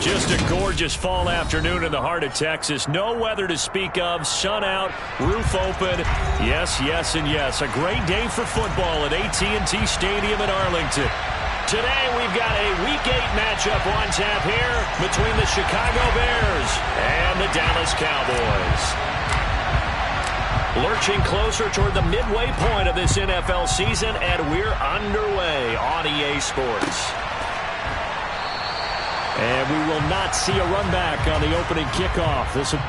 Just a gorgeous fall afternoon in the heart of Texas. No weather to speak of. Sun out, roof open. Yes, yes, and yes. A great day for football at AT&T Stadium in Arlington. Today we've got a Week 8 matchup on tap here between the Chicago Bears and the Dallas Cowboys. Lurching closer toward the midway point of this NFL season, and we're underway on EA Sports. And we will not see a run back on the opening kickoff. This will...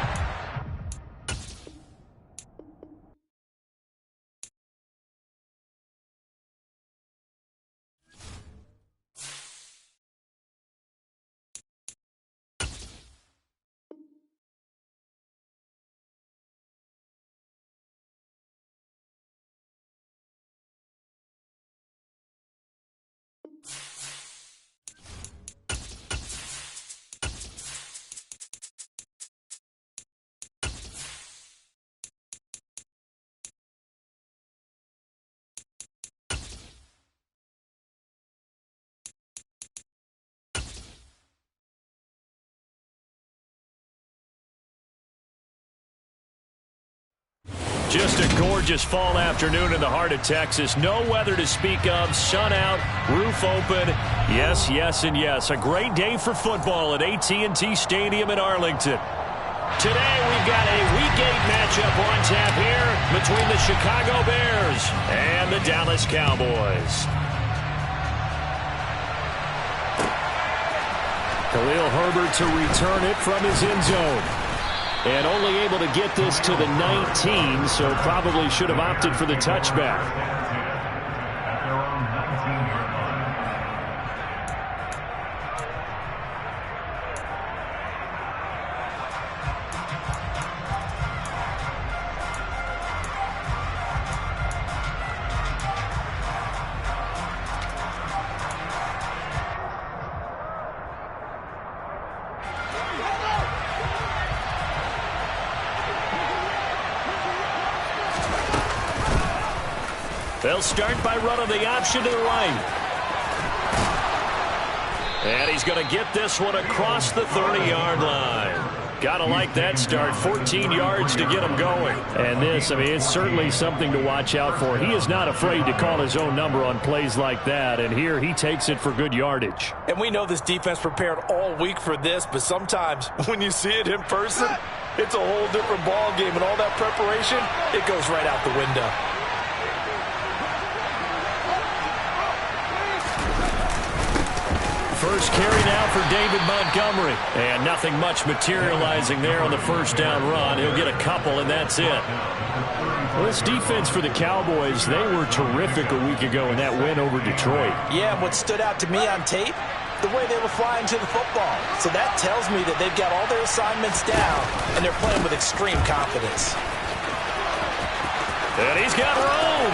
Just a gorgeous fall afternoon in the heart of Texas. No weather to speak of. Sun out, roof open. Yes, yes, and yes. A great day for football at AT&T Stadium in Arlington. Today we've got a Week 8 matchup on tap here between the Chicago Bears and the Dallas Cowboys. Khalil Herbert to return it from his end zone. And only able to get this to the 19, so probably should have opted for the touchback. They'll start by running the option to the right. And he's going to get this one across the 30-yard line. Got to like that start. 14 yards to get him going. And this, I mean, it's certainly something to watch out for. He is not afraid to call his own number on plays like that. And here he takes it for good yardage. And we know this defense prepared all week for this, but sometimes when you see it in person, it's a whole different ball game. And all that preparation, it goes right out the window. First carry now for David Montgomery. And nothing much materializing there on the first down run. He'll get a couple, and that's it. Well, this defense for the Cowboys, they were terrific a week ago in that win over Detroit. Yeah, and what stood out to me on tape, the way they were flying to the football. So that tells me that they've got all their assignments down, and they're playing with extreme confidence. And he's got room.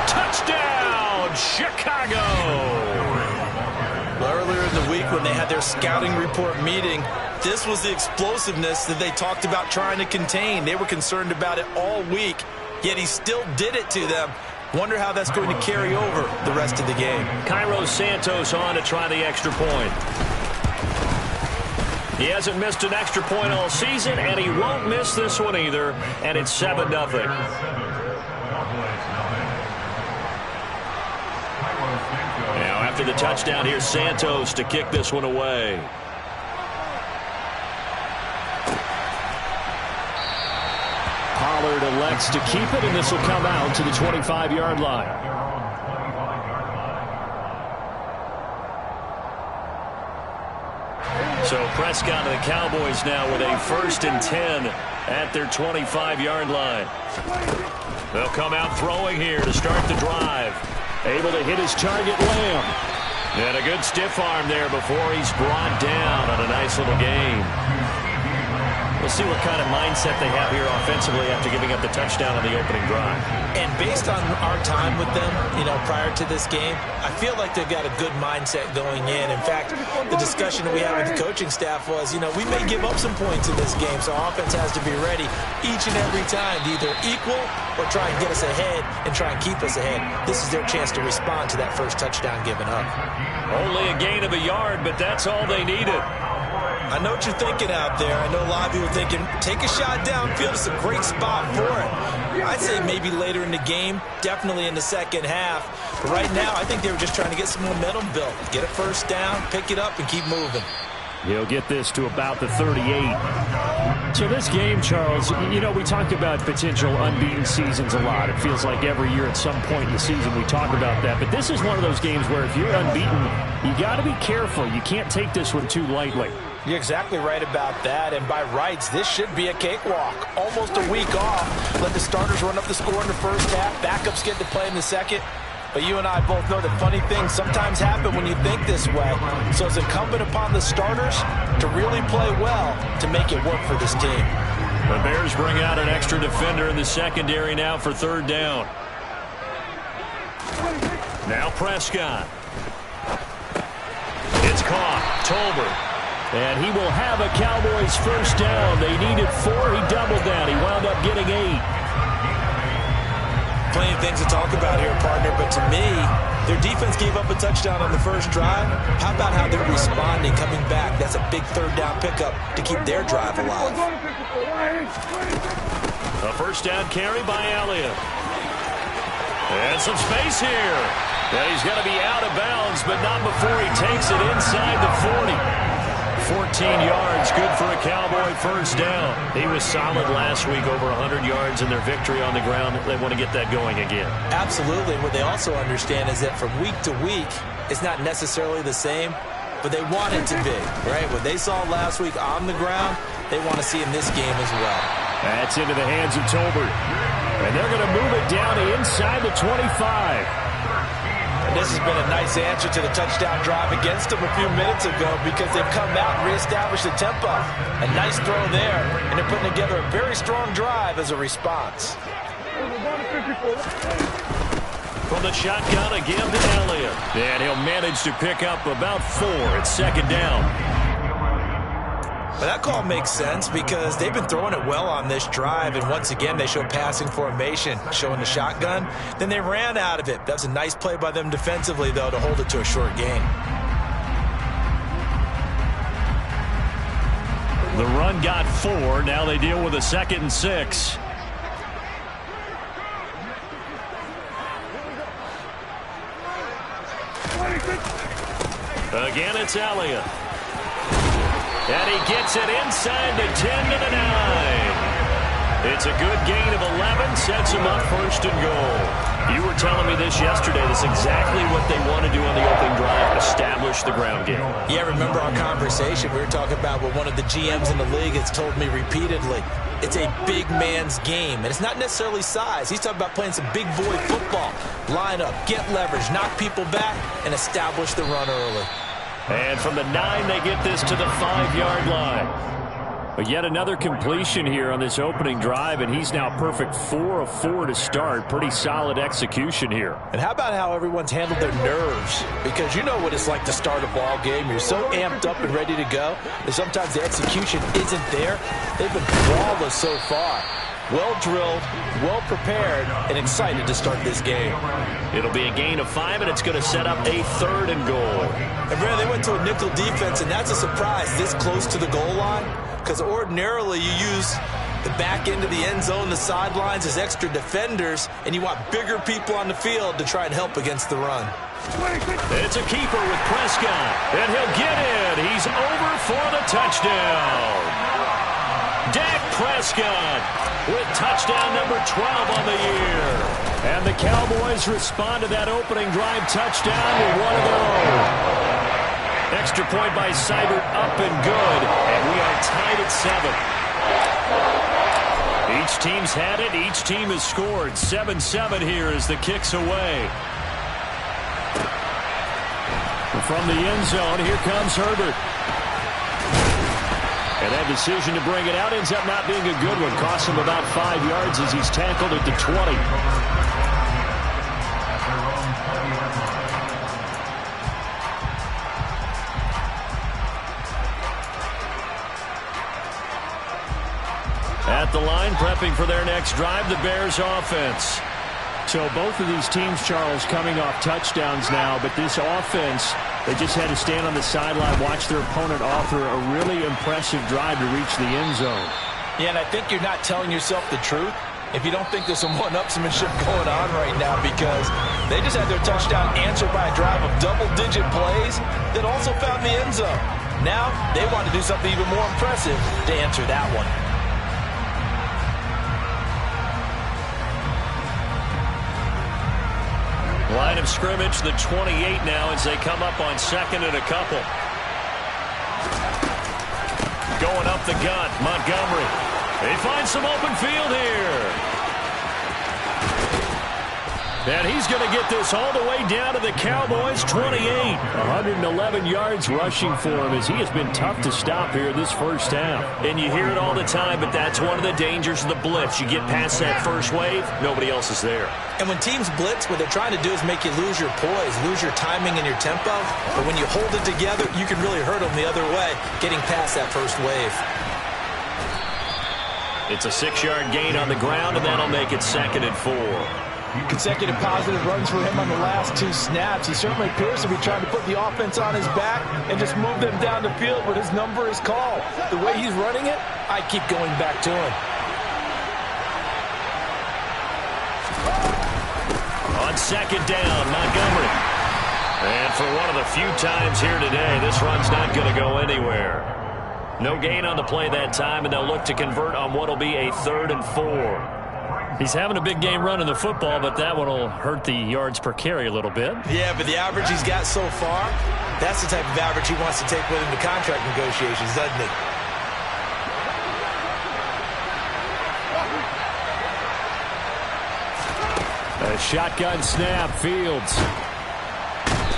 Touchdown, Chicago! Well, earlier in the week when they had their scouting report meeting, this was the explosiveness that they talked about trying to contain. They were concerned about it all week, yet he still did it to them. Wonder how that's going to carry over the rest of the game. Cairo Santos on to try the extra point. He hasn't missed an extra point all season, and he won't miss this one either, and it's 7-0. Now, after the touchdown, here's Santos to kick this one away. Pollard elects to keep it, and this will come out to the 25-yard line. So Prescott and the Cowboys now with a 1st and 10 at their 25-yard line. They'll come out throwing here to start the drive. Able to hit his target, Lamb. And a good stiff arm there before he's brought down on a nice little gain. Well, see what kind of mindset they have here offensively after giving up the touchdown on the opening drive. And based on our time with them, prior to this game, I feel like they've got a good mindset going in. In fact, the discussion we had with the coaching staff was, we may give up some points in this game, so our offense has to be ready each and every time to either equal or try and get us ahead and try and keep us ahead. This is their chance to respond to that first touchdown given up. Only a gain of a yard, but that's all they needed. I know what you're thinking out there. I know a lot of you are thinking, take a shot downfield. It's a great spot for it. I'd say maybe later in the game, definitely in the second half. But right now, I think they were just trying to get some momentum built. Get a first down, pick it up, and keep moving. He'll get this to about the 38. So this game, Charles, we talked about potential unbeaten seasons a lot. It feels like every year at some point in the season we talk about that. But this is one of those games where if you're unbeaten, you got to be careful. You can't take this one too lightly. You're exactly right about that. And by rights, this should be a cakewalk. Almost a week off. Let the starters run up the score in the first half. Backups get to play in the second. But you and I both know that funny things sometimes happen when you think this way. So it's incumbent upon the starters to really play well to make it work for this team. The Bears bring out an extra defender in the secondary now for third down. Now Prescott. It's caught. Tolbert. And he will have a Cowboys first down. They needed 4. He doubled down. He wound up getting 8. Plenty of things to talk about here, partner, but to me, their defense gave up a touchdown on the first drive. How about how they're responding, coming back? That's a big third down pickup to keep their drive alive. A first down carry by Elliott. And some space here. Yeah, he's going to be out of bounds, but not before he takes it inside the 40. 14 yards, good for a Cowboy first down. He was solid last week, over 100 yards in their victory on the ground. They want to get that going again. Absolutely. What they also understand is that from week to week, it's not necessarily the same, but they want it to be, right? What they saw last week on the ground, they want to see in this game as well. That's into the hands of Tolbert. And they're going to move it down to inside the 25. And this has been a nice answer to the touchdown drive against them a few minutes ago because they've come out and reestablished the tempo. A nice throw there, and they're putting together a very strong drive as a response. From the shotgun again to Elliott. And he'll manage to pick up about 4 at second down. But that call makes sense because they've been throwing it well on this drive, and once again they show passing formation, showing the shotgun. Then they ran out of it. That's a nice play by them defensively, though, to hold it to a short gain. The run got 4. Now they deal with a 2nd and 6. Again, it's Elliott. And he gets it inside the 10 to the 9. It's a good gain of 11, sets him up first and goal. You were telling me this yesterday. That's exactly what they want to do on the opening drive, establish the ground game. Yeah, remember our conversation. We were talking about what one of the GMs in the league has told me repeatedly. It's a big man's game, and it's not necessarily size. He's talking about playing some big boy football. Line up, get leverage, knock people back, and establish the run early. And from the 9, they get this to the 5-yard line. But yet another completion here on this opening drive, and he's now perfect 4 of 4 to start. Pretty solid execution here. And how about how everyone's handled their nerves? Because you know what it's like to start a ball game. You're so amped up and ready to go, and sometimes the execution isn't there. They've been flawless so far. Well drilled, well prepared, and excited to start this game. It'll be a gain of 5, and it's going to set up a 3rd and goal. And Brandon, they went to a nickel defense, and that's a surprise this close to the goal line. Because ordinarily you use the back end of the end zone, the sidelines as extra defenders, and you want bigger people on the field to try and help against the run. It's a keeper with Prescott, and he'll get in. He's over for the touchdown. Dak Prescott with touchdown number 12 on the year. And the Cowboys respond to that opening drive touchdown with one of their own. Extra point by Seibert, up and good, and we are tied at 7. Each team's had it. Each team has scored. 7-7 here as the kick's away. From the end zone, here comes Herbert. And that decision to bring it out ends up not being a good one. Costs him about 5 yards as he's tackled at the 20. At the line, prepping for their next drive, the Bears offense. So both of these teams, Charles, coming off touchdowns now, but this offense, they just had to stand on the sideline, watch their opponent author a really impressive drive to reach the end zone. Yeah, and I think you're not telling yourself the truth if you don't think there's some one-upsmanship going on right now, because they just had their touchdown answered by a drive of double-digit plays that also found the end zone. Now they want to do something even more impressive to answer that one. Line of scrimmage, the 28 now as they come up on second and a couple. Going up the gut, Montgomery. They find some open field here. And he's going to get this all the way down to the Cowboys' 28. 111 yards rushing for him as he has been tough to stop here this first half. And you hear it all the time, but that's one of the dangers of the blitz. You get past that first wave, nobody else is there. And when teams blitz, what they're trying to do is make you lose your poise, lose your timing and your tempo. But when you hold it together, you can really hurt them the other way, getting past that first wave. It's a 6-yard gain on the ground, and that'll make it 2nd and 4. Consecutive positive runs for him on the last 2 snaps. He certainly appears to be trying to put the offense on his back and just move them down the field, but his number is called. The way he's running it, I keep going back to him. On 2nd down, Montgomery. And for one of the few times here today, this run's not going to go anywhere. No gain on the play that time, and they'll look to convert on what will be a 3rd and 4. He's having a big game running the football, but that one will hurt the yards per carry a little bit. Yeah, but the average he's got so far, that's the type of average he wants to take with him to contract negotiations, doesn't he? A shotgun snap, Fields.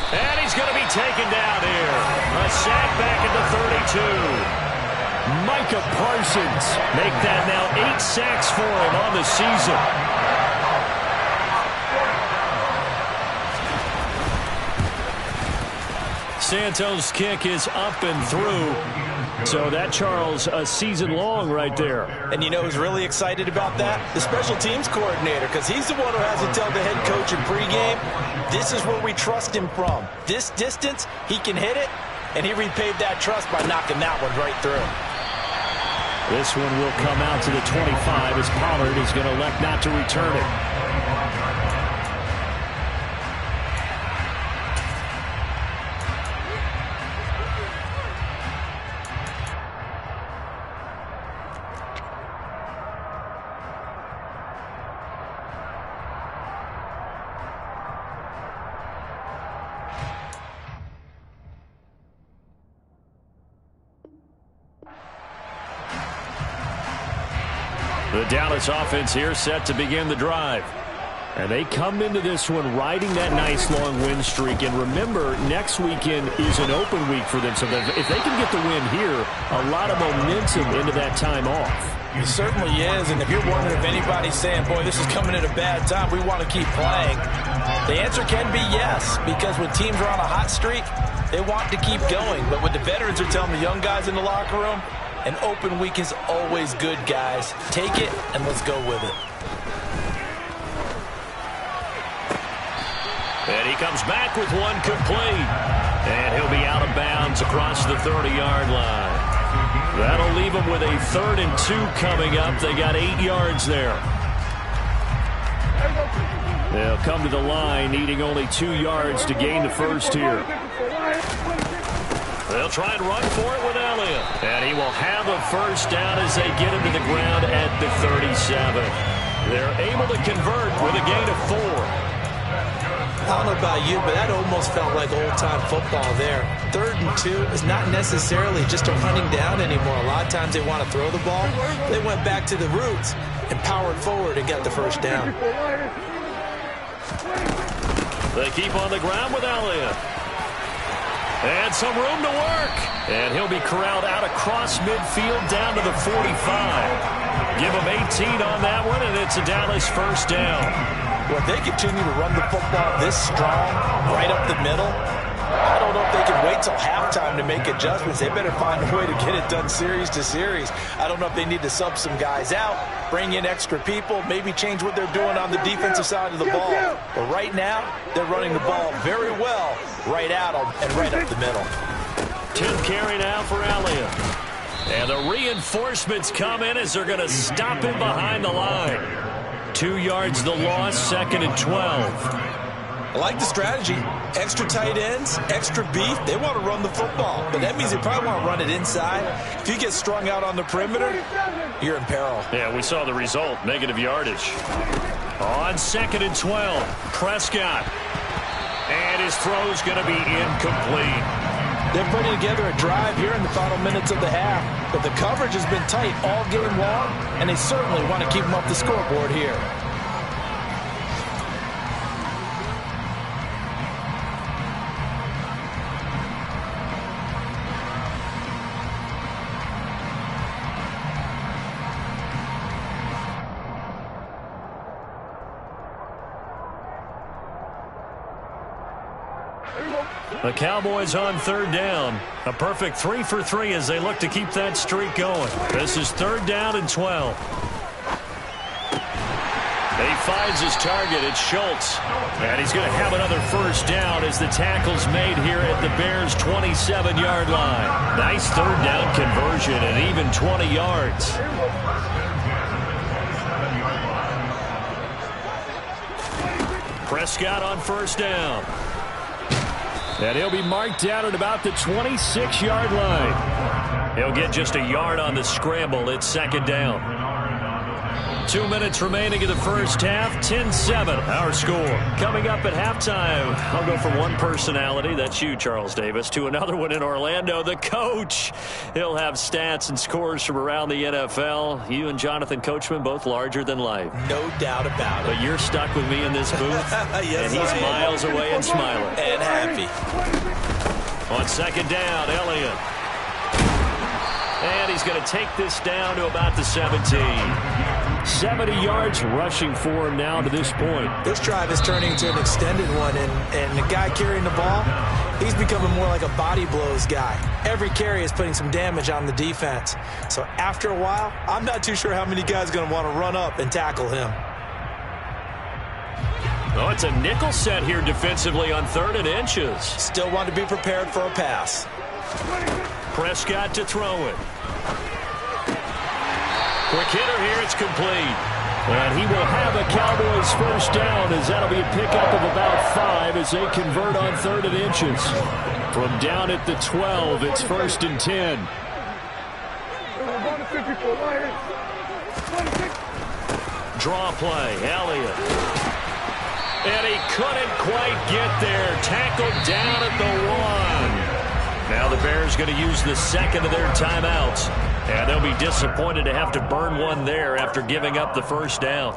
And he's going to be taken down here. A sack back at the 32. Micah Parsons make that now 8 sacks for him on the season. Santos' kick is up and through. So that, Charles, a season long right there. And you know who's really excited about that? The special teams coordinator, because he's the one who has to tell the head coach in pregame, this is where we trust him from. This distance, he can hit it, and he repaid that trust by knocking that one right through. This one will come out to the 25 as Pollard is going to elect not to return it. The Dallas offense here set to begin the drive. And they come into this one riding that nice long win streak. And remember, next weekend is an open week for them. So if they can get the win here, a lot of momentum into that time off. It certainly is. And if you're wondering if anybody's saying, boy, this is coming at a bad time, we want to keep playing, the answer can be yes. Because when teams are on a hot streak, they want to keep going. But what the veterans are telling the young guys in the locker room, an open week is always good, guys. Take it, and let's go with it. And he comes back with one complete. And he'll be out of bounds across the 30-yard line. That'll leave him with a 3rd and 2 coming up. They got 8 yards there. They'll come to the line, needing only 2 yards to gain the first here. They'll try and run for it with Elliott. And he will have a first down as they get him to the ground at the 37. They're able to convert with a gain of 4. I don't know about you, but that almost felt like old-time football there. 3rd and 2 is not necessarily just a running down anymore. A lot of times they want to throw the ball. They went back to the roots and powered forward and got the first down. They keep on the ground with Elliott. And some room to work. And he'll be corralled out across midfield down to the 45. Give him 18 on that one, and it's a Dallas first down. Well, if they continue to run the football this strong, right up the middle, I don't know if they can wait till halftime to make adjustments. They better find a way to get it done series to series. I don't know if they need to sub some guys out, bring in extra people, maybe change what they're doing on the defensive side of the ball. But right now, they're running the ball very well right at them and right up the middle. 10th carry now for Elliott. And the reinforcements come in as they're going to stop him behind the line. 2 yards the loss, 2nd and 12. I like the strategy. Extra tight ends, extra beef. They want to run the football, but that means they probably want to run it inside. If you get strung out on the perimeter, you're in peril. Yeah, we saw the result, negative yardage. On 2nd and 12, Prescott. And his throw's going to be incomplete. They're putting together a drive here in the final minutes of the half, but the coverage has been tight all game long, and they certainly want to keep them off the scoreboard here. The Cowboys on 3rd down. A perfect 3 for 3 as they look to keep that streak going. This is 3rd down and 12. He finds his target. It's Schultz. And he's going to have another first down as the tackle's made here at the Bears' 27-yard line. Nice 3rd down conversion and even 20 yards. Prescott on first down. And he'll be marked down at about the 26-yard line. He'll get just a yard on the scramble. It's 2nd down. 2 minutes remaining in the first half. 10-7, our score. Coming up at halftime, I'll go from one personality, that's you, Charles Davis, to another one in Orlando, the coach. He'll have stats and scores from around the NFL. You and Jonathan Coachman, both larger than life. No doubt about it. But you're stuck with me in this booth, yes, and he's miles away and smiling. And happy. On 2nd down, Elliott. And he's going to take this down to about the 17. 70 yards rushing for him now to this point. This drive is turning into an extended one, and the guy carrying the ball, he's becoming more like a body blows guy. Every carry is putting some damage on the defense. So after a while, I'm not too sure how many guys are going to want to run up and tackle him. Oh, it's a nickel set here defensively on 3rd and inches. Still want to be prepared for a pass. Prescott to throw it. Quick hitter here, it's complete. And he will have a Cowboys first down as that'll be a pickup of about 5 as they convert on 3rd and inches. From down at the 12, it's 1st and 10. Draw play, Elliott. And he couldn't quite get there. Tackled down at the 1. Now the Bears going to use the 2nd of their timeouts. And they'll be disappointed to have to burn one there after giving up the first down.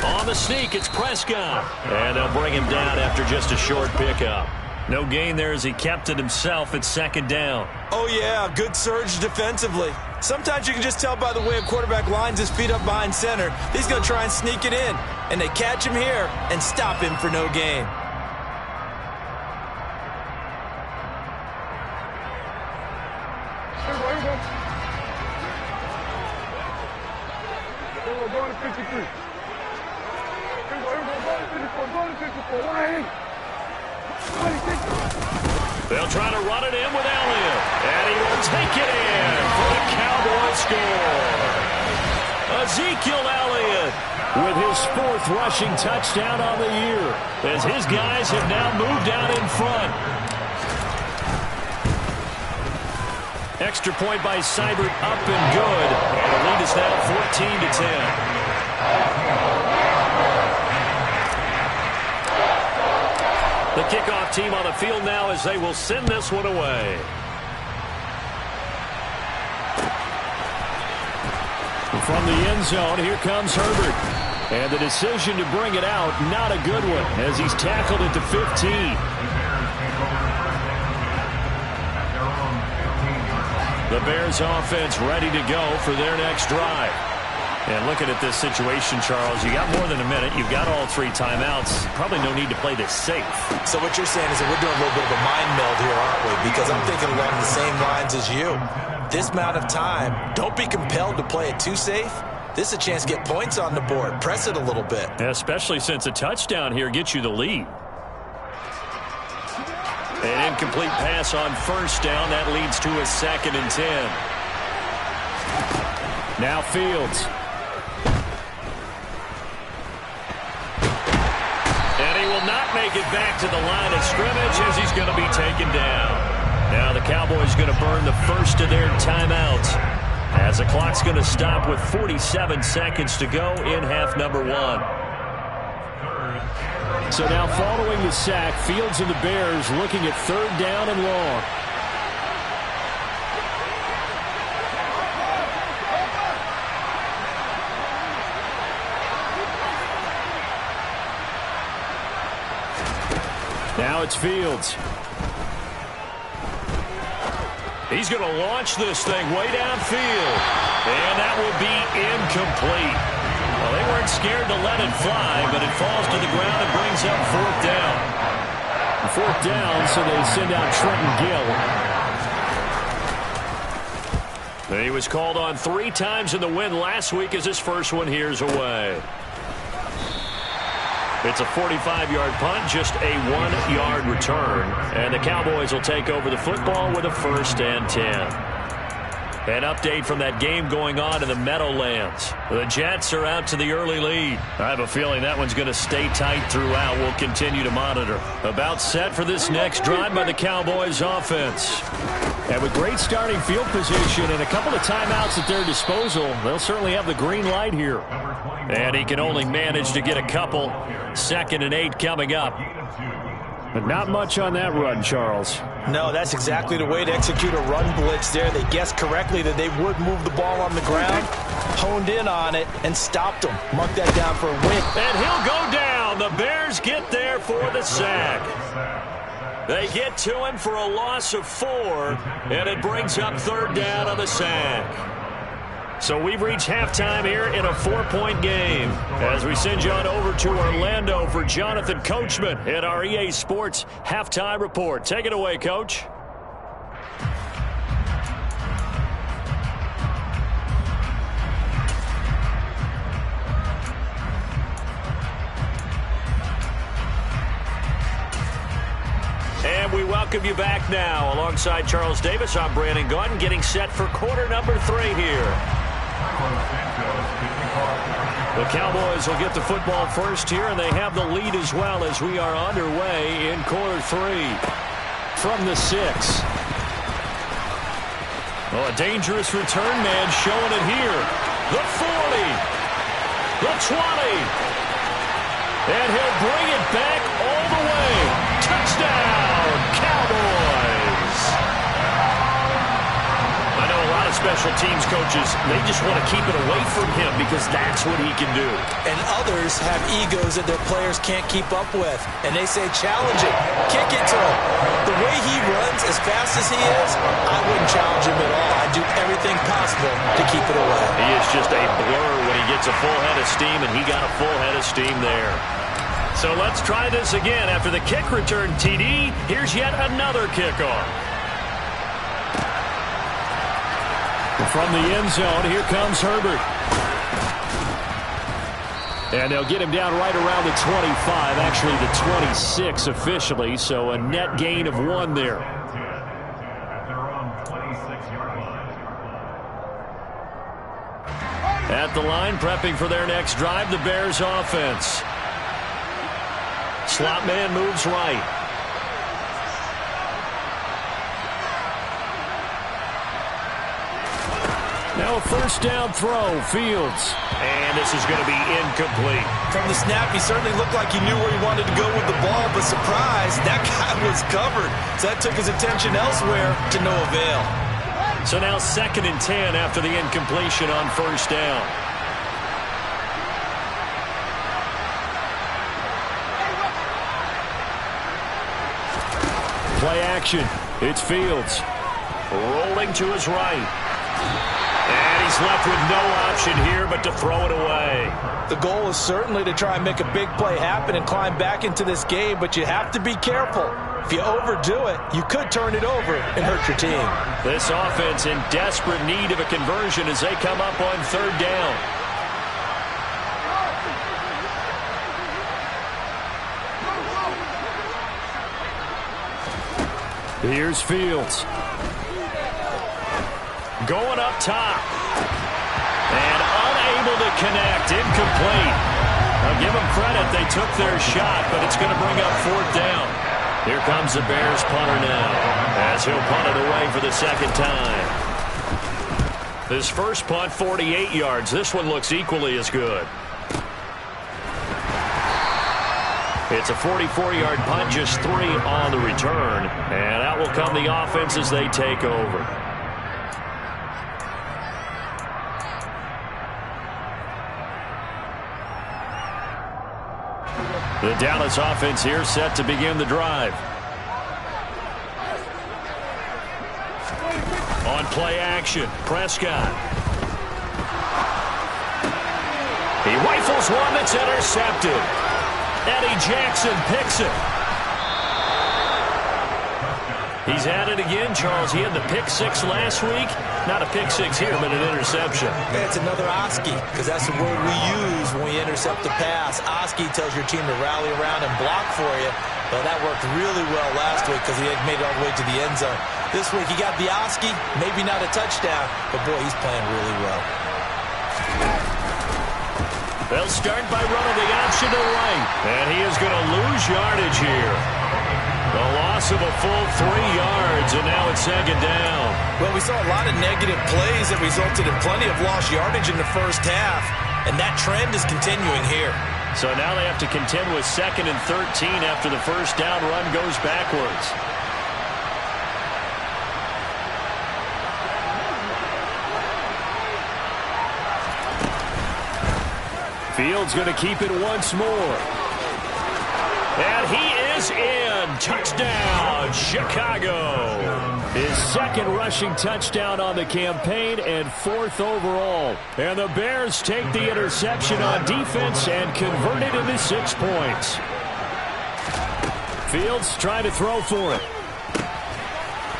On the sneak, it's Prescott. And they'll bring him down after just a short pickup. No gain there as he kept it himself at 2nd down. Oh, yeah, good surge defensively. Sometimes you can just tell by the way a quarterback lines his feet up behind center. He's going to try and sneak it in. And they catch him here and stop him for no gain. They'll try to run it in with Elliott. And he will take it in for the Cowboys score. Ezekiel Elliott with his 4th rushing touchdown on the year as his guys have now moved out in front. Extra point by Seibert up and good. And the lead is now 14-10. The kickoff team on the field now as they will send this one away. From the end zone, here comes Herbert. And the decision to bring it out, not a good one, as he's tackled at the 15. The Bears offense ready to go for their next drive. And looking at this situation, Charles, you got more than a minute. You've got all 3 timeouts. Probably no need to play this safe. So what you're saying is that we're doing a little bit of a mind meld here, aren't we? Because I'm thinking along the same lines as you. This amount of time, don't be compelled to play it too safe. This is a chance to get points on the board. Press it a little bit. Yeah, especially since a touchdown here gets you the lead. An incomplete pass on first down. That leads to a 2nd and 10. Now Fields. And he will not make it back to the line of scrimmage as he's going to be taken down. Now the Cowboys going to burn the first of their timeouts, as the clock's going to stop with 47 seconds to go in half number 1. So now following the sack, Fields and the Bears looking at 3rd down and long. Now it's Fields. He's going to launch this thing way downfield. And that will be incomplete. Well, they weren't scared to let it fly, but it falls to the ground and brings up 4th down. 4th down, so they send out Trenton Gill. He was called on 3 times in the win last week as his first one here's away. It's a 45-yard punt, just a 1-yard return. And the Cowboys will take over the football with a 1st and 10. An update from that game going on in the Meadowlands. The Jets are out to the early lead. I have a feeling that one's going to stay tight throughout. We'll continue to monitor. About set for this next drive by the Cowboys offense. And with great starting field position and a couple of timeouts at their disposal, they'll certainly have the green light here. And he can only manage to get a couple. 2nd and 8 coming up. But not much on that run, Charles. No, that's exactly the way to execute a run blitz there. They guessed correctly that they would move the ball on the ground, honed in on it, and stopped them. Mark that down for a win. And he'll go down. The Bears get there for the sack. They get to him for a loss of 4, and it brings up 3rd down on the sack. So we've reached halftime here in a 4-point game as we send you on over to Orlando for Jonathan Coachman at our EA Sports Halftime Report. Take it away, Coach. And we welcome you back now. Alongside Charles Davis, I'm Brandon Gunn, getting set for quarter number 3 here. The Cowboys will get the football first here, and they have the lead as well as we are underway in quarter 3 from the 6. Well, a dangerous return man showing it here. The 40, the 20, and he'll bring it back all the way. Touchdown, Cowboys! I know a lot of special teams coaches, they just want to keep it away from him because that's what he can do. And others have egos that their players can't keep up with. And they say, challenge him, kick it to him. The way he runs as fast as he is, I wouldn't challenge him at all. I'd do everything possible to keep it away. He is just a blur when he gets a full head of steam, and he got a full head of steam there. So let's try this again. After the kick return TD, here's yet another kickoff. From the end zone, here comes Herbert. And they'll get him down right around the 25, actually the 26 officially, so a net gain of 1 there. At the line, prepping for their next drive, the Bears offense. Slot man moves right. Now a first down throw, Fields. And this is going to be incomplete. From the snap, he certainly looked like he knew where he wanted to go with the ball, but surprise, that guy was covered. So that took his attention elsewhere to no avail. So now 2nd and 10 after the incompletion on first down. Play action. It's Fields. Rolling to his right. And he's left with no option here but to throw it away. The goal is certainly to try and make a big play happen and climb back into this game, but you have to be careful. If you overdo it, you could turn it over and hurt your team. This offense in desperate need of a conversion as they come up on 3rd down. Here's Fields. Going up top. And unable to connect. Incomplete. I'll give them credit. They took their shot, but it's going to bring up 4th down. Here comes the Bears punter now, as he'll punt it away for the 2nd time. This first punt, 48 yards. This one looks equally as good. It's a 44-yard punt, just 3 on the return. And out will come the offense as they take over. The Dallas offense here set to begin the drive. On play action, Prescott. He rifles one that's intercepted. Eddie Jackson picks it. He's at it again, Charles. He had the pick 6 last week. Not a pick 6 here, but an interception. Yeah, it's another Oski, because that's the word we use when we intercept the pass. Oski tells your team to rally around and block for you. Well, that worked really well last week because he had made it all the way to the end zone. This week, he got the Oski, maybe not a touchdown, but boy, he's playing really well. They'll start by running the option to right, and he is going to lose yardage here. The loss of a full 3 yards, and now it's 2nd down. Well, we saw a lot of negative plays that resulted in plenty of lost yardage in the first half, and that trend is continuing here. So now they have to contend with 2nd and 13 after the first down run goes backwards. Fields going to keep it once more. And he is in. Touchdown, Chicago. His 2nd rushing touchdown on the campaign and 4th overall. And the Bears take the interception on defense and convert it into 6 points. Fields trying to throw for it.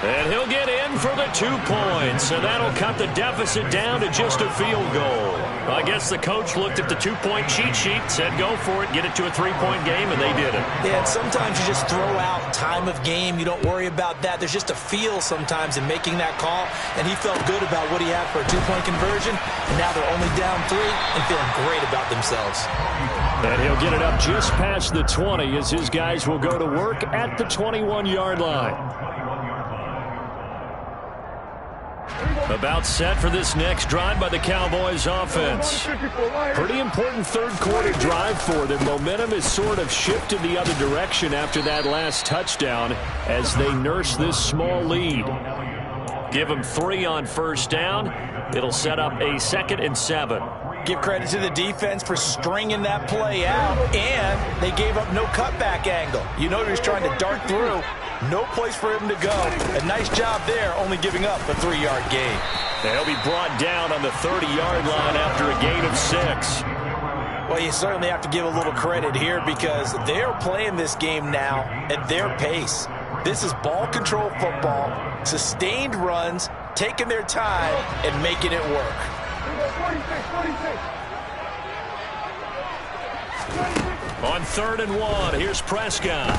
And he'll get in for the 2 points, and that'll cut the deficit down to just a field goal. I guess the coach looked at the 2-point cheat sheet, said go for it, get it to a 3-point game, and they did it. Yeah, and sometimes you just throw out time of game. You don't worry about that. There's just a feel sometimes in making that call, and he felt good about what he had for a 2-point conversion, and now they're only down 3 and feeling great about themselves. And he'll get it up just past the 20 as his guys will go to work at the 21-yard line. About set for this next drive by the Cowboys offense. Pretty important 3rd quarter drive for them. Momentum has sort of shifted the other direction after that last touchdown as they nurse this small lead. Give them 3 on first down. It'll set up a 2nd and 7. Give credit to the defense for stringing that play out, and they gave up no cutback angle. You know he was trying to dart through. No place for him to go. A nice job there, only giving up a 3-yard gain. And he'll be brought down on the 30-yard line after a gain of 6. Well, you certainly have to give a little credit here because they're playing this game now at their pace. This is ball control football, sustained runs, taking their time, and making it work. On 3rd and 1, here's Prescott.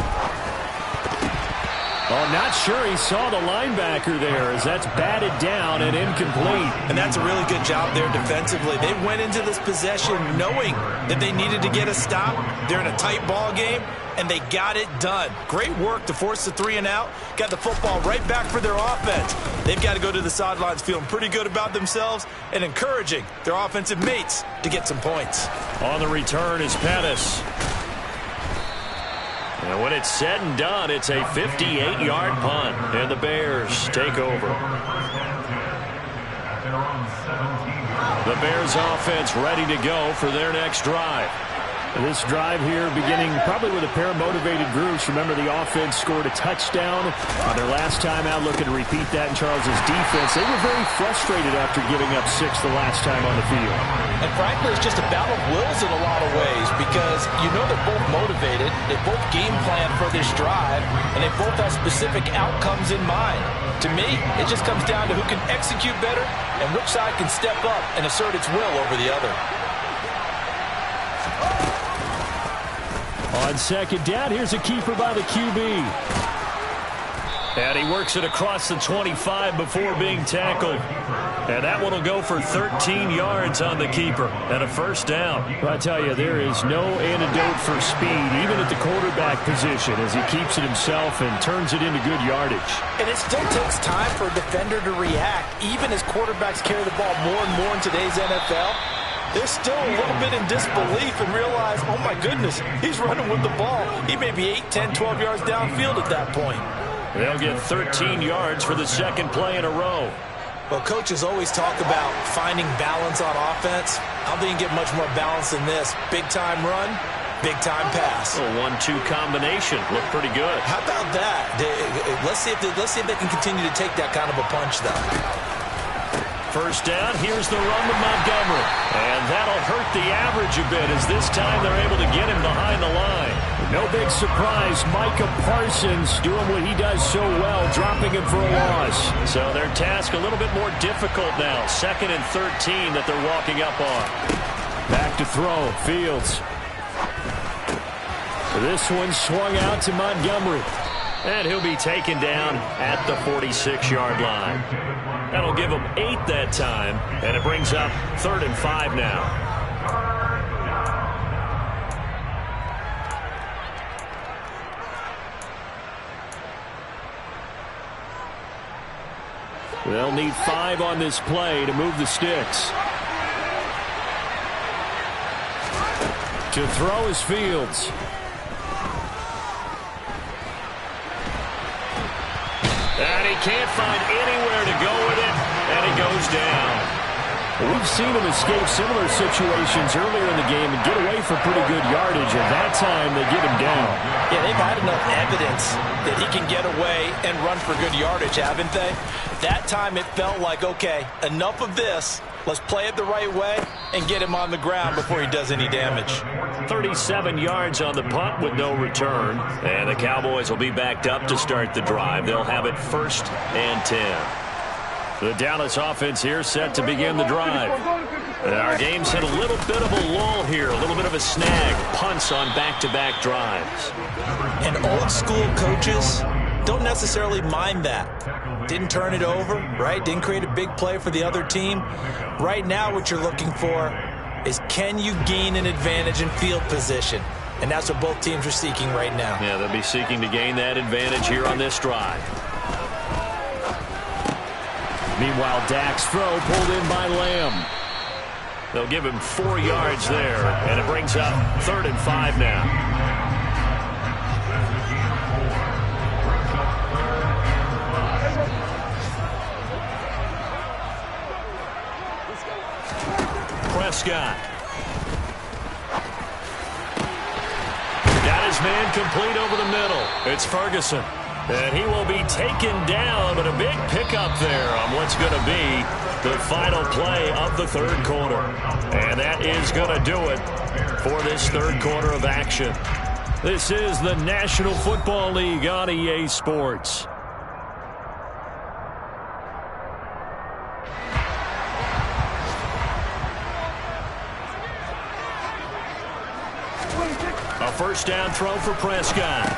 Oh, not sure he saw the linebacker there as that's batted down and incomplete. And that's a really good job there defensively. They went into this possession knowing that they needed to get a stop. They're in a tight ball game, and they got it done. Great work to force the 3 and out. Got the football right back for their offense. They've got to go to the sidelines feeling pretty good about themselves and encouraging their offensive mates to get some points. On the return is Pettis. And when it's said and done, it's a 58-yard punt, and the Bears take over. The Bears offense ready to go for their next drive. This drive here beginning probably with a pair of motivated groups. Remember, the offense scored a touchdown on their last time out, looking to repeat that in Charles's defense. They were very frustrated after giving up 6 the last time on the field. And frankly, it's just a battle of wills in a lot of ways because you know they're both motivated. They both game plan for this drive, and they both have specific outcomes in mind. To me, it just comes down to who can execute better and which side can step up and assert its will over the other. On second down, here's a keeper by the QB. And he works it across the 25 before being tackled. And that one will go for 13 yards on the keeper and a first down. I tell you, there is no antidote for speed, even at the quarterback position, as he keeps it himself and turns it into good yardage. And it still takes time for a defender to react, even as quarterbacks carry the ball more and more in today's NFL. They're still a little bit in disbelief and realize, oh my goodness, he's running with the ball. He may be 8, 10, 12 yards downfield at that point. They'll get 13 yards for the second play in a row. Well, coaches always talk about finding balance on offense. I don't think you can get much more balance than this. Big-time run, big-time pass. A 1-2 combination. Looked pretty good. How about that? Let's see if they can continue to take that kind of a punch, though. First down, here's the run to Montgomery. And that'll hurt the average a bit as this time they're able to get him behind the line. No big surprise, Micah Parsons doing what he does so well, dropping him for a loss. So their task a little bit more difficult now. 2nd and 13 that they're walking up on. Back to throw, Fields. This one swung out to Montgomery. And he'll be taken down at the 46-yard line. That'll give him 8 that time, and it brings up 3rd and 5 now. They'll need 5 on this play to move the sticks. To throw is Fields. And he can't find anywhere to go with it, and he goes down. We've seen him escape similar situations earlier in the game and get away for pretty good yardage, and that time they get him down. Yeah, they've had enough evidence that he can get away and run for good yardage, haven't they? That time it felt like, okay, enough of this. Let's play it the right way and get him on the ground before he does any damage. 37 yards on the punt with no return. And the Cowboys will be backed up to start the drive. They'll have it 1st and 10. The Dallas offense here set to begin the drive. And our game's hit a little bit of a lull here, a little bit of a snag. Punts on back-to-back drives. And old-school coaches don't necessarily mind that. Didn't turn it over, right? Didn't create a big play for the other team. Right now what you're looking for is can you gain an advantage in field position? And that's what both teams are seeking right now. Yeah, they'll be seeking to gain that advantage here on this drive. Meanwhile, Dak's throw pulled in by Lamb. They'll give him 4 yards there, and it brings up 3rd and 5 now. Prescott. Got his man complete over the middle. It's Ferguson. And he will be taken down, but a big pickup there on what's going to be the final play of the 3rd quarter. And that is going to do it for this 3rd quarter of action. This is the National Football League on EA Sports. A first down throw for Prescott.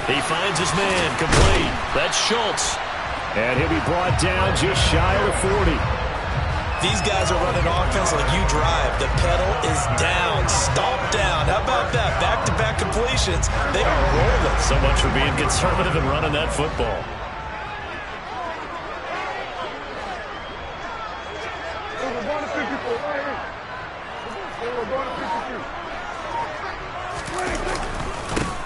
He finds his man, complete. That's Schultz. And he'll be brought down just shy of the 40. These guys are running offense like you drive. The pedal is down, stomp down. How about that? Back-to-back completions. They are rolling. So much for being conservative and running that football.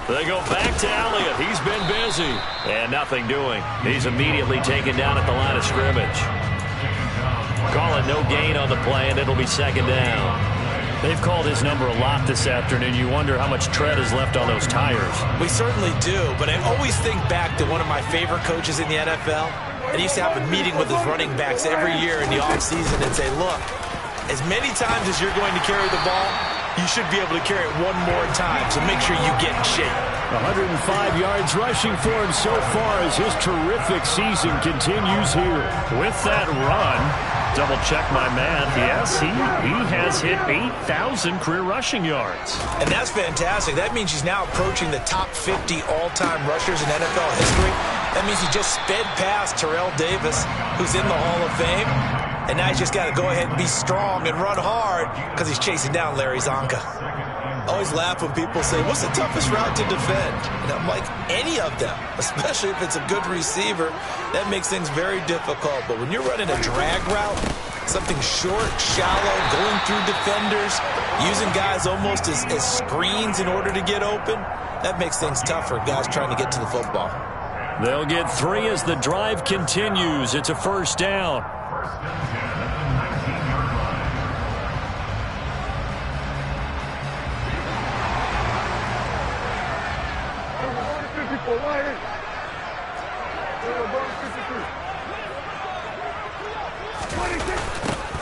They go back to Elliott. He's been busy. And nothing doing. He's immediately taken down at the line of scrimmage. Call it no gain on the play, and it'll be second down. They've called his number a lot this afternoon. You wonder how much tread is left on those tires. We certainly do, but I always think back to one of my favorite coaches in the NFL. And he used to have a meeting with his running backs every year in the offseason and say, look, as many times as you're going to carry the ball, you should be able to carry it one more time, so make sure you get in shape. 105 yards rushing for him so far as his terrific season continues here. With that run, double check my math, yes, he has hit 8,000 career rushing yards. And that's fantastic. That means he's now approaching the top 50 all-time rushers in NFL history. That means he just sped past Terrell Davis, who's in the Hall of Fame. And now he's just got to go ahead and be strong and run hard because he's chasing down Larry Zonka. I always laugh when people say, what's the toughest route to defend? And I'm like, any of them, especially if it's a good receiver. That makes things very difficult. But when you're running a drag route, something short, shallow, going through defenders, using guys almost as screens in order to get open, that makes things tougher, guys trying to get to the football. They'll get 3 as the drive continues. It's a first down.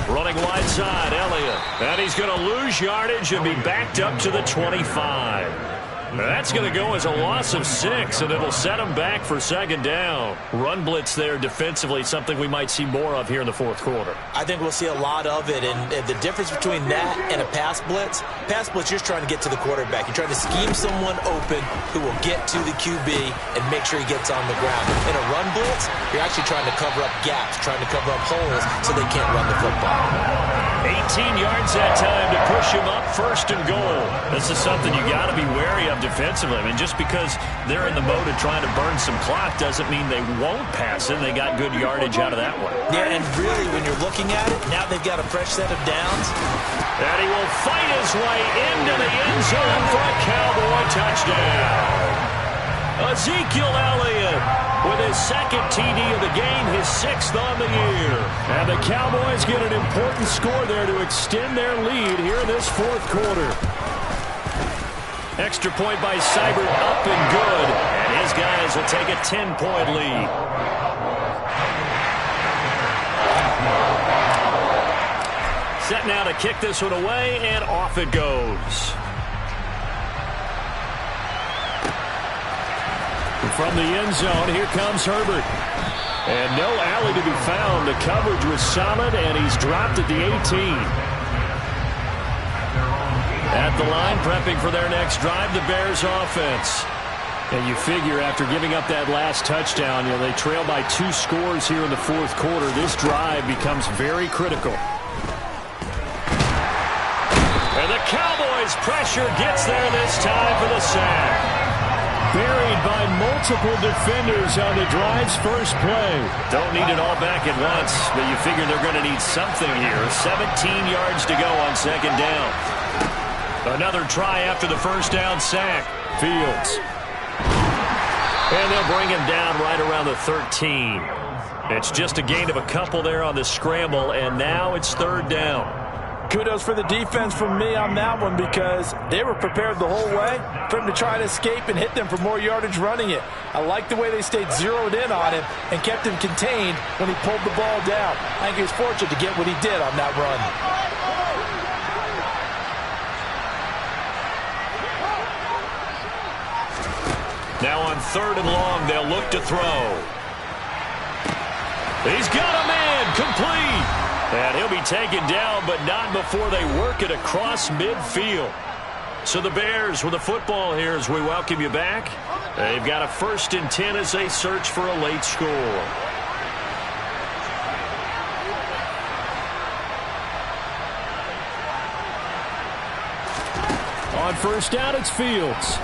Running wide side, Elliott. And he's going to lose yardage and be backed up to the 25. That's going to go as a loss of 6, and it'll set him back for second down. Run blitz there defensively, something we might see more of here in the fourth quarter. I think we'll see a lot of it, and the difference between that and a pass blitz, you're just trying to get to the quarterback. You're trying to scheme someone open who will get to the QB and make sure he gets on the ground. In a run blitz, you're actually trying to cover up gaps, trying to cover up holes so they can't run the football. 18 yards that time to push him up, first and goal. This is something you got to be wary of defensively. I mean, just because they're in the mode of trying to burn some clock doesn't mean they won't pass it. They got good yardage out of that one. Yeah, and really, when you're looking at it, now they've got a fresh set of downs. And he will fight his way into the end zone for a Cowboy touchdown. Ezekiel Elliott with his second TD of the game, his 6th on the year. And the Cowboys get an important score there to extend their lead here in this fourth quarter. Extra point by Seibert, up and good. And his guys will take a 10-point lead. Set now to kick this one away, and off it goes. From the end zone, here comes Herbert. And no alley to be found. The coverage was solid, and he's dropped at the 18. At the line, prepping for their next drive, the Bears offense. And you figure after giving up that last touchdown, they trail by 2 scores here in the fourth quarter. This drive becomes very critical. And the Cowboys' pressure gets there this time for the sack. Buried by multiple defenders on the drive's first play. Don't need it all back at once, but you figure they're going to need something here. 17 yards to go on second down. Another try after the first down sack. Fields. And they'll bring him down right around the 13. It's just a gain of a couple there on the scramble, and now it's third down. Kudos for the defense from me on that one because they were prepared the whole way for him to try to escape and hit them for more yardage running it. I like the way they stayed zeroed in on him and kept him contained when he pulled the ball down. I think he was fortunate to get what he did on that run. Now on third and long, they'll look to throw. He's got a man, complete. And he'll be taken down, but not before they work it across midfield. So the Bears with the football here as we welcome you back. They've got a 1st and 10 as they search for a late score. On 1st down, it's Fields.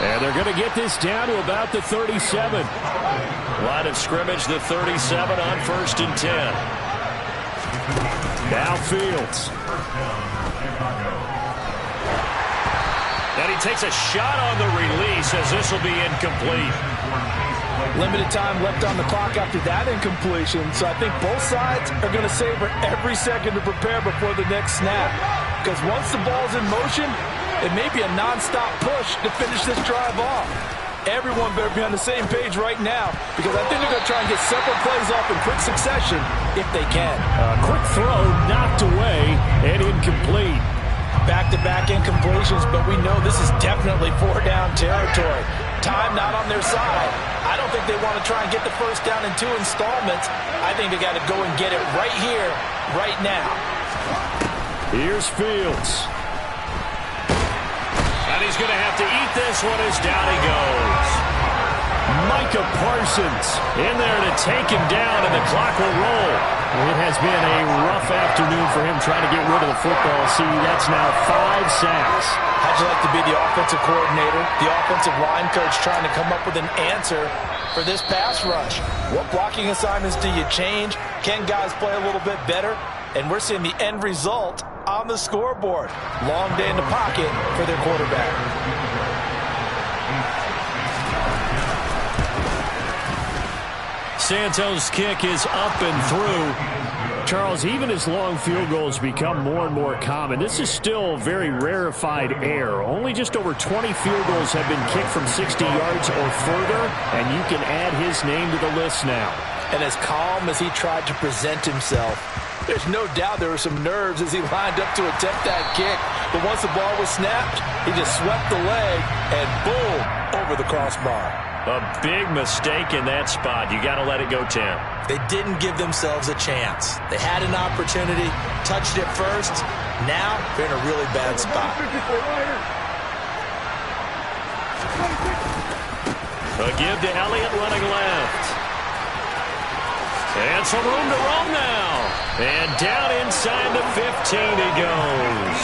And they're going to get this down to about the 37. Line of scrimmage, the 37 on 1st and 10. Now Fields. And he takes a shot on the release as this will be incomplete. Limited time left on the clock after that incompletion, so I think both sides are going to savor every second to prepare before the next snap. Because once the ball's in motion, it may be a non-stop push to finish this drive off. Everyone better be on the same page right now, because I think they're going to try and get several plays off in quick succession if they can. Quick throw knocked away and incomplete. Back-to-back incompletions, but we know this is definitely 4-down territory. Time not on their side. I don't think they want to try and get the 1st down in 2 installments. I think they got to go and get it right here, right now. Here's Fields. And he's going to have to eat this one as down he goes. Micah Parsons in there to take him down, and the clock will roll. It has been a rough afternoon for him trying to get rid of the football. See, that's now 5 sacks. How'd you like to be the offensive coordinator, the offensive line coach trying to come up with an answer for this pass rush? What blocking assignments do you change? Can guys play a little bit better? And we're seeing the end result on the scoreboard. Long day in the pocket for their quarterback. Santos' kick is up and through. Charles, even as long field goals become more and more common, this is still very rarefied air. Only just over 20 field goals have been kicked from 60 yards or further, and you can add his name to the list now. And as calm as he tried to present himself, there's no doubt there were some nerves as he lined up to attempt that kick. But once the ball was snapped, he just swept the leg and boom, over the crossbar. A big mistake in that spot. You got to let it go, Tim. They didn't give themselves a chance. They had an opportunity, touched it first. Now they're in a really bad spot. A give to Elliott running left. And some room to roam now. And down inside the 15 he goes.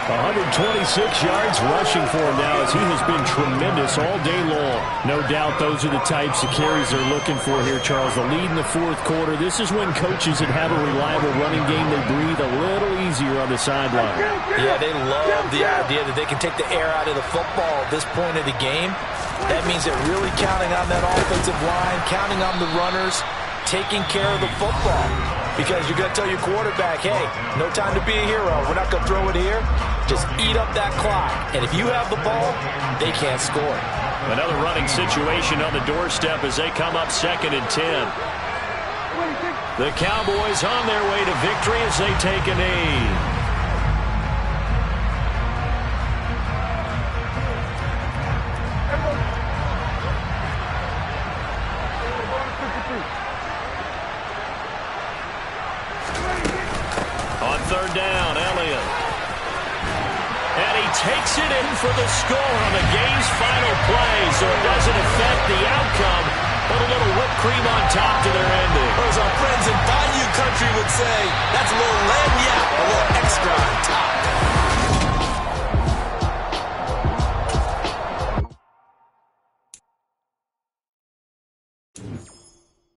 126 yards rushing for him now as he has been tremendous all day long. No doubt those are the types of carries they're looking for here, Charles. The lead in the 4th quarter. This is when coaches that have a reliable running game, they breathe a little easier on the sideline. Yeah, they love the idea that they can take the air out of the football at this point of the game. That means they're really counting on that offensive line, counting on the runners, taking care of the football. Because you're going to tell your quarterback, hey, no time to be a hero. We're not going to throw it here. Just eat up that clock. And if you have the ball, they can't score. Another running situation on the doorstep as they come up 2nd and 10. The Cowboys on their way to victory as they take a knee. On 3rd down, Elliott. And he takes it in for the score on the game's final play, so it doesn't affect the outcome, but a little whipped cream on top to their ending. Or as our friends in Bayou Country would say, that's a little lagniappe, a little extra on top.